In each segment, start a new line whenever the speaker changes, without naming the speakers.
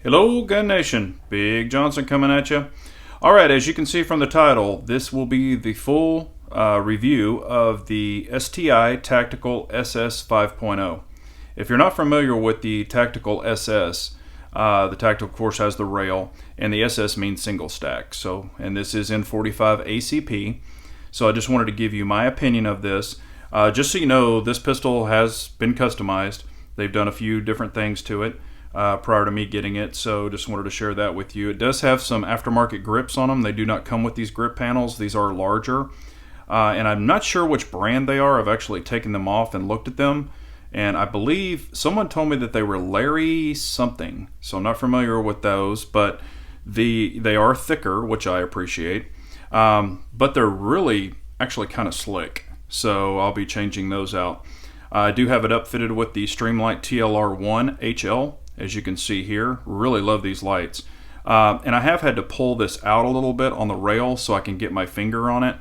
Hello Gun Nation, Big Johnson coming at you. Alright, as you can see from the title, this will be the full review of the STI Tactical SS 5.0. If you're not familiar with the Tactical SS, the Tactical of course has the rail, and the SS means single stack. And this is in 45 ACP. So I just wanted to give you my opinion of this. Just so you know, this pistol has been customized. They've done a few different things to it prior to me getting it, so just wanted to share that with you. It does have some aftermarket grips on them. They do not come with these grip panels. These are larger, and I'm not sure which brand they are. I've actually taken them off and looked at them, and I believe someone told me that they were Larry something, so I'm not familiar with those, but they are thicker, which I appreciate, but they're really actually kind of slick, so I'll be changing those out. I do have it upfitted with the Streamlight TLR2 HL, as you can see here. Really love these lights. And I have had to pull this out a little bit on the rail so I can get my finger on it,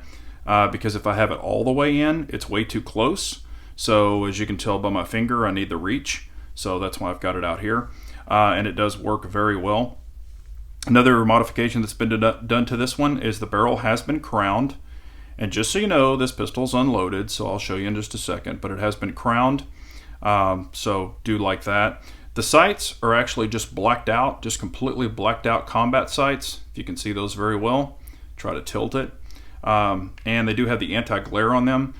because if I have it all the way in, it's way too close. So as you can tell by my finger, I need the reach. So that's why I've got it out here. And it does work very well. Another modification that's been done to this one is the barrel has been crowned. And just so you know, this pistol's unloaded, so I'll show you in just a second, but it has been crowned, so do like that. The sights are actually just blacked out, just completely blacked out combat sights. If you can see those very well, try to tilt it. And they do have the anti-glare on them.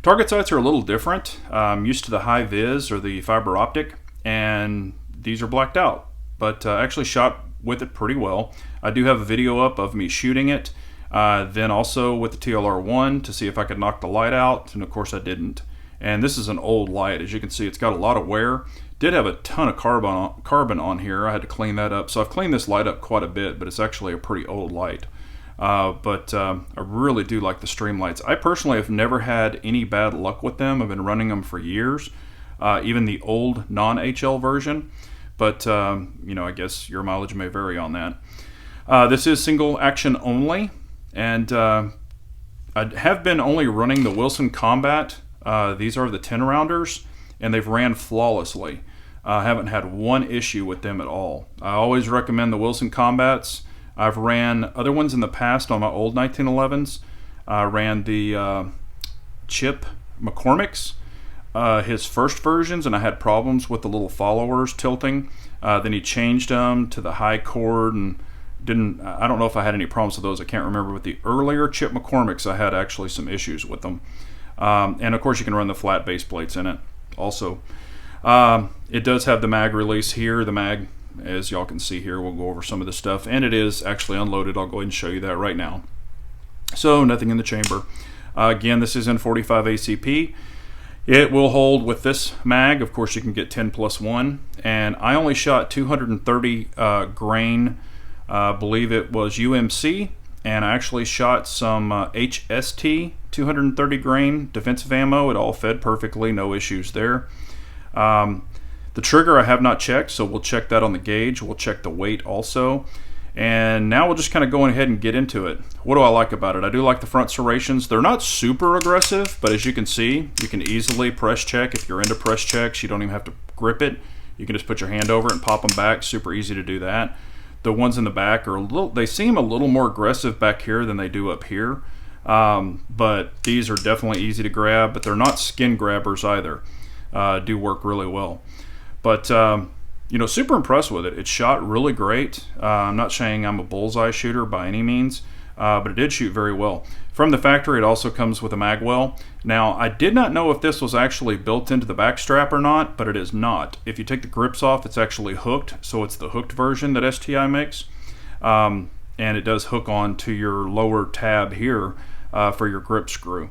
Target sights are a little different. I'm used to the high vis or the fiber optic, and these are blacked out, but actually shot with it pretty well. I do have a video up of me shooting it. Then also with the TLR1 to see if I could knock the light out, and of course I didn't. And this is an old light. As you can see, it's got a lot of wear. Did have a ton of carbon on here. I had to clean that up. So I've cleaned this light up quite a bit, but it's actually a pretty old light. I really do like the Streamlights. I personally have never had any bad luck with them. I've been running them for years, even the old non-HL version. But you know, I guess your mileage may vary on that. This is single action only. And I have been only running the Wilson Combat. These are the 10 rounders, and they've ran flawlessly. I haven't had one issue with them at all. I always recommend the Wilson Combats. I've ran other ones in the past on my old 1911s. I ran the Chip McCormick's, his first versions, and I had problems with the little followers tilting. Then he changed them to the high cord, and I don't know if I had any problems with those. I can't remember. With the earlier Chip McCormick's, I had actually some issues with them. And of course you can run the flat base plates in it also. It does have the mag release here. The mag, as y'all can see here, we'll go over some of the stuff, and it is actually unloaded. I'll go ahead and show you that right now. So nothing in the chamber. Again, this is in 45 ACP. It will hold with this mag. Of course you can get 10+1, and I only shot 230 grain. I believe it was UMC, and I actually shot some HST 230 grain defensive ammo. It all fed perfectly, no issues there. The trigger I have not checked, so we'll check that on the gauge. We'll check the weight also. And now we'll just kind of go ahead and get into it. What do I like about it? I do like the front serrations. They're not super aggressive, but as you can see, you can easily press check. If you're into press checks, you don't even have to grip it. You can just put your hand over it and pop them back. Super easy to do that. The ones in the back are they seem a little more aggressive back here than they do up here. But these are definitely easy to grab, but they're not skin grabbers either. Do work really well. But, you know, super impressed with it. It shot really great. I'm not saying I'm a bullseye shooter by any means, but it did shoot very well. From the factory, it also comes with a magwell. Now, I did not know if this was actually built into the back strap or not, but it is not. If you take the grips off, it's actually hooked, so it's the hooked version that STI makes. And it does hook on to your lower tab here for your grip screw.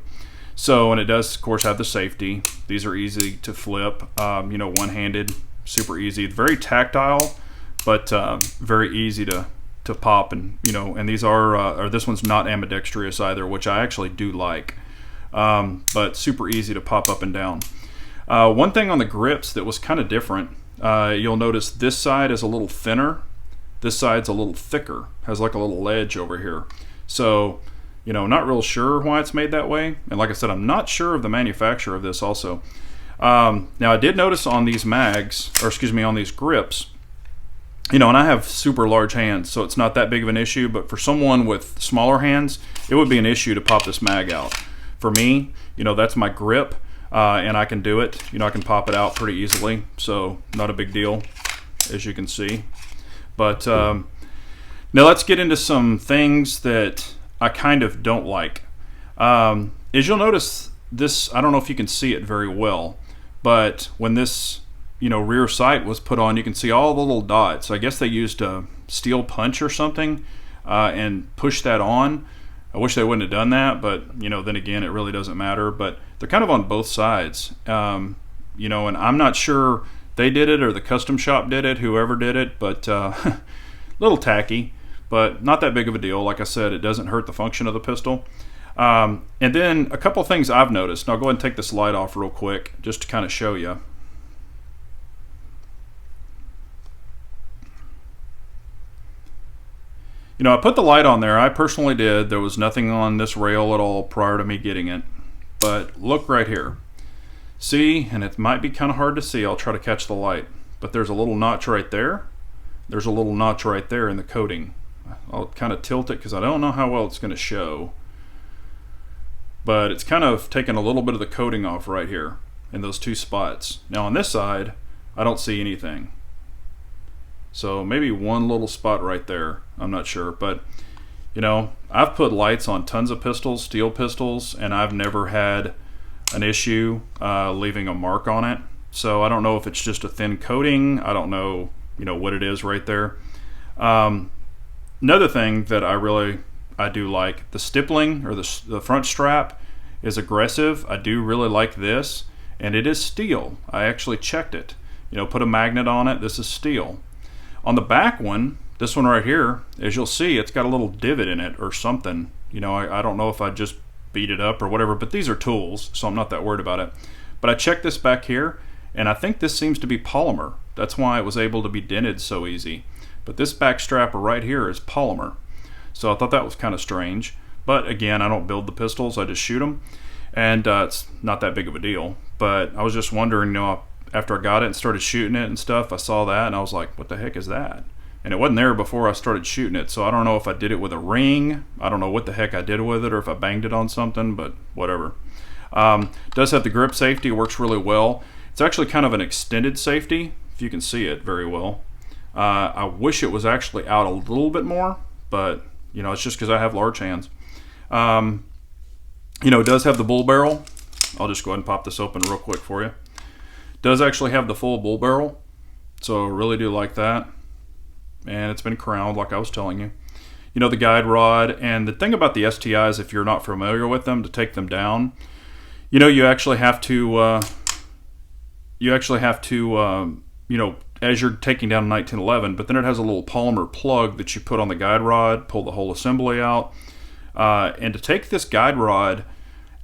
So, and it does, of course, have the safety. These are easy to flip, you know, one-handed, super easy. Very tactile, but very easy to pop, and you know, and these are this one's not ambidextrous either, which I actually do like, but super easy to pop up and down. One thing on the grips that was kind of different, you'll notice this side is a little thinner, this side's a little thicker, has like a little ledge over here. So, you know, not real sure why it's made that way, and like I said, I'm not sure of the manufacturer of this also. Now I did notice on these mags, or excuse me, on these grips, You know, and I have super large hands, so it's not that big of an issue, but for someone with smaller hands, it would be an issue to pop this mag out. For me, you know, that's my grip, and I can do it. You know, I can pop it out pretty easily, so not a big deal, as you can see. But now let's get into some things that I kind of don't like. As you'll notice, this, I don't know if you can see it very well, but when this, you know, rear sight was put on, you can see all the little dots. I guess they used a steel punch or something and pushed that on. I wish they wouldn't have done that, but you know, then again, it really doesn't matter. But they're kind of on both sides, you know, and I'm not sure they did it or the custom shop did it, whoever did it, but a little tacky, but not that big of a deal. Like I said, it doesn't hurt the function of the pistol. And then a couple things I've noticed. Now I'll go ahead and take this light off real quick just to kind of show you. You know, I put the light on there. I personally did. There was nothing on this rail at all prior to me getting it. But look right here. See, and it might be kind of hard to see. I'll try to catch the light. But there's a little notch right there. There's a little notch right there in the coating. I'll kind of tilt it because I don't know how well it's going to show. But it's kind of taken a little bit of the coating off right here in those two spots. Now on this side, I don't see anything. So maybe one little spot right there. I'm not sure, but you know, I've put lights on tons of pistols, steel pistols, and I've never had an issue leaving a mark on it. So I don't know if it's just a thin coating. I don't know, you know, what it is right there. Another thing that I do like, the stippling or the front strap is aggressive. I do really like this, and it is steel. I actually checked it. You know, put a magnet on it. This is steel. On the back one, this one right here, as you'll see, it's got a little divot in it or something. You know, I don't know if I just beat it up or whatever, but these are tools, so I'm not that worried about it. But I checked this back here, and I think this seems to be polymer. That's why it was able to be dented so easy. But this back strap right here is polymer. So I thought that was kind of strange. But again, I don't build the pistols, I just shoot them. And it's not that big of a deal. But I was just wondering, you know, after I got it and started shooting it and stuff, I saw that and I was like, what the heck is that? And it wasn't there before I started shooting it, so I don't know if I did it with a ring. I don't know what the heck I did with it or if I banged it on something, but whatever. Does have the grip safety, works really well. It's actually kind of an extended safety, if you can see it very well. I wish it was actually out a little bit more, but you know, it's just because I have large hands. You know, it does have the bull barrel. I'll just go ahead and pop this open real quick for you. Does actually have the full bull barrel, so I really do like that. And it's been crowned, like I was telling you. You know, the guide rod, and the thing about the STIs, if you're not familiar with them, to take them down, you know, you actually have to, you know, as you're taking down a 1911, but then it has a little polymer plug that you put on the guide rod, pull the whole assembly out, and to take this guide rod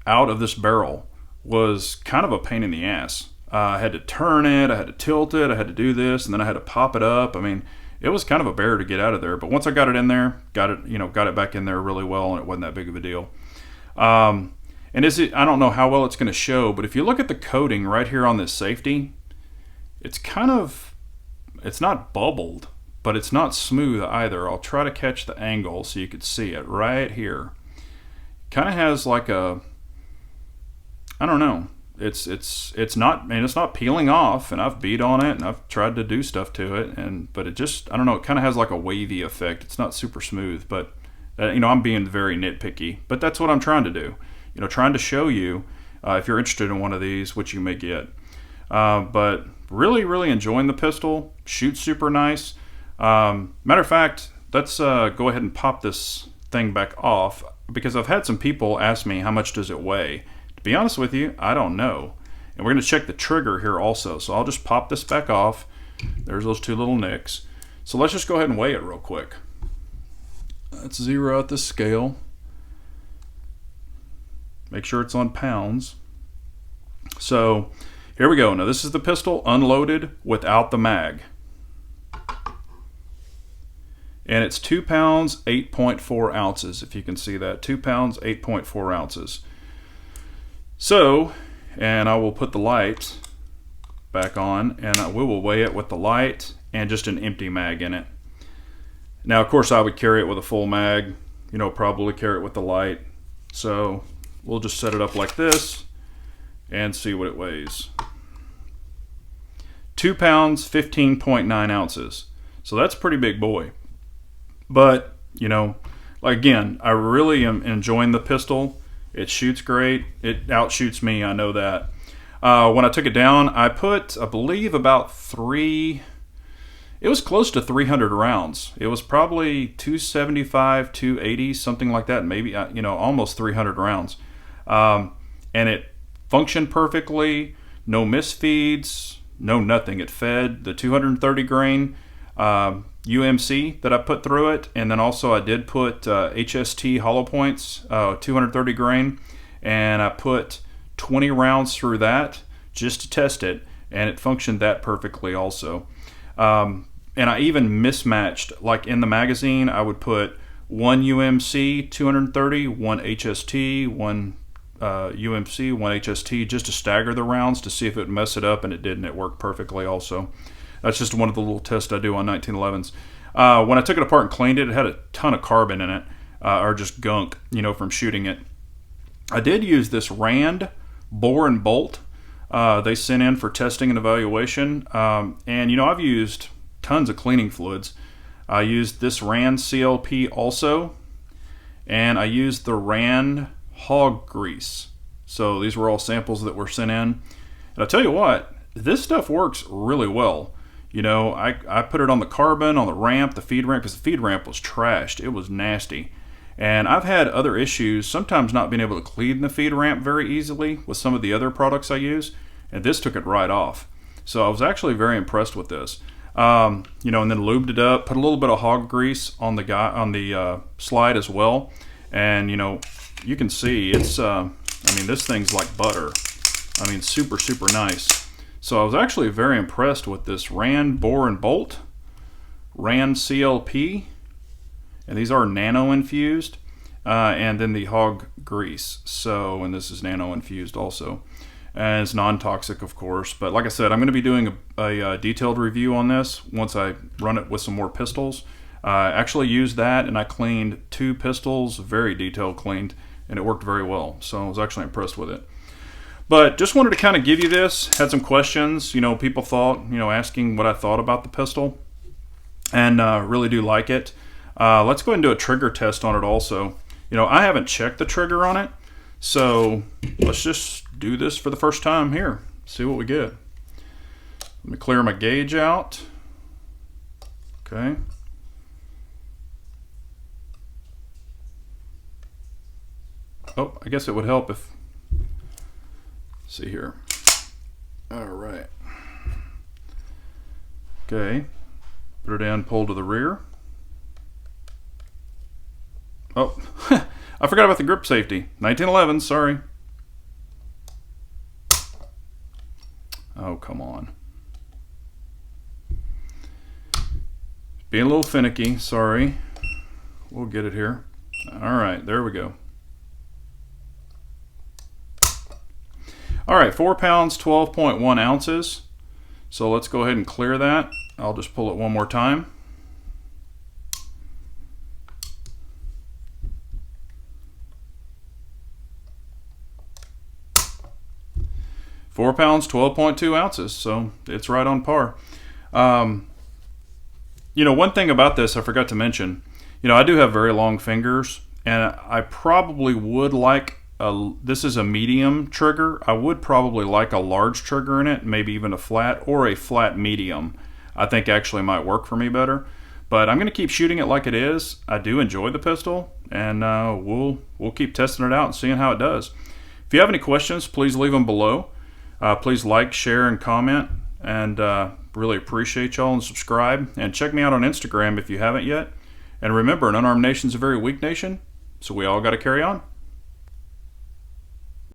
out of this barrel was kind of a pain in the ass. I had to turn it, I had to tilt it, I had to do this, and then I had to pop it up. I mean, it was kind of a bear to get out of there. But once I got it in there, got it back in there really well, and it wasn't that big of a deal. And I don't know how well it's going to show, but if you look at the coating right here on this safety, it's not bubbled, but it's not smooth either. I'll try to catch the angle so you could see it right here. Kind of has like a, I don't know. It's not peeling off, and I've beat on it and I've tried to do stuff to it, but it just, I don't know, it kind of has like a wavy effect. It's not super smooth, but you know, I'm being very nitpicky, but that's what I'm trying to do. You know, trying to show you if you're interested in one of these, which you may get. But really enjoying the pistol. Shoots super nice. Matter of fact, let's go ahead and pop this thing back off, because I've had some people ask me how much does it weigh. To be honest with you, I don't know. And we're going to check the trigger here also. So I'll just pop this back off. There's those two little nicks. So let's just go ahead and weigh it real quick. Let's zero out the scale. Make sure it's on pounds. So here we go. Now this is the pistol unloaded without the mag. And it's 2 pounds, 8.4 ounces, if you can see that. 2 pounds, 8.4 ounces. So, and I will put the light back on, and we will weigh it with the light and just an empty mag in it. Now, of course, I would carry it with a full mag, you know, probably carry it with the light. So we'll just set it up like this and see what it weighs. 2 pounds, 15.9 ounces. So that's a pretty big boy. But, you know, again, I really am enjoying the pistol. It shoots great. It outshoots me, I know that. When I took it down, I put, I believe, about it was close to 300 rounds. It was probably 275, 280, something like that, maybe, you know, almost 300 rounds. And it functioned perfectly, no misfeeds, no nothing. It fed the 230 grain UMC that I put through it, and then also I did put HST hollow points, 230 grain, and I put 20 rounds through that just to test it, and it functioned that perfectly also. And I even mismatched, like in the magazine, I would put one UMC 230, one HST, one UMC, one HST, just to stagger the rounds to see if it would mess it up, and it didn't. It worked perfectly also. That's just one of the little tests I do on 1911s. When I took it apart and cleaned it, it had a ton of carbon in it, or just gunk, you know, from shooting it. I did use this Rand bore and bolt they sent in for testing and evaluation, and you know, I've used tons of cleaning fluids. I used this Rand CLP also, and I used the Rand hog grease. So these were all samples that were sent in, and I'll tell you what, this stuff works really well. You know, I put it on the carbon, on the ramp, the feed ramp, because the feed ramp was trashed. It was nasty. And I've had other issues, sometimes not being able to clean the feed ramp very easily with some of the other products I use, and this took it right off. So I was actually very impressed with this. You know, and then lubed it up, put a little bit of hog grease on the slide as well, and you know, you can see it's I mean, this thing's like butter. I mean, super nice. So I was actually very impressed with this Rand bore and bolt, Rand CLP, and these are nano infused, and then the hog grease. So, and this is nano infused also. And it's non-toxic, of course, but like I said, I'm going to be doing a detailed review on this once I run it with some more pistols. I actually used that, and I cleaned 2 pistols, very detailed cleaned, and it worked very well. So I was actually impressed with it. But just wanted to kind of give you this, had some questions, you know, people thought, you know, asking what I thought about the pistol, and really do like it. Let's go ahead and do a trigger test on it also. You know, I haven't checked the trigger on it, so let's just do this for the first time here. See what we get. Let me clear my gauge out. Okay. Oh, I guess it would help if, see here. All right. Okay. Put it in, pull to the rear. Oh, I forgot about the grip safety. 1911, sorry. Oh, come on. Being a little finicky, sorry. We'll get it here. All right, there we go. All right, 4 pounds, 12.1 ounces. So let's go ahead and clear that. I'll just pull it one more time. Four pounds, 12.2 ounces, so it's right on par. You know, one thing about this I forgot to mention, you know, I do have very long fingers, and I probably would like, this is a medium trigger. I would probably like a large trigger in it, maybe even a flat or a flat medium. I think actually might work for me better. But I'm going to keep shooting it like it is. I do enjoy the pistol, and we'll keep testing it out and seeing how it does. If you have any questions, please leave them below. Please like, share, and comment, and really appreciate y'all, and subscribe. And check me out on Instagram if you haven't yet. And remember, an unarmed nation's a very weak nation, so we all got to carry on.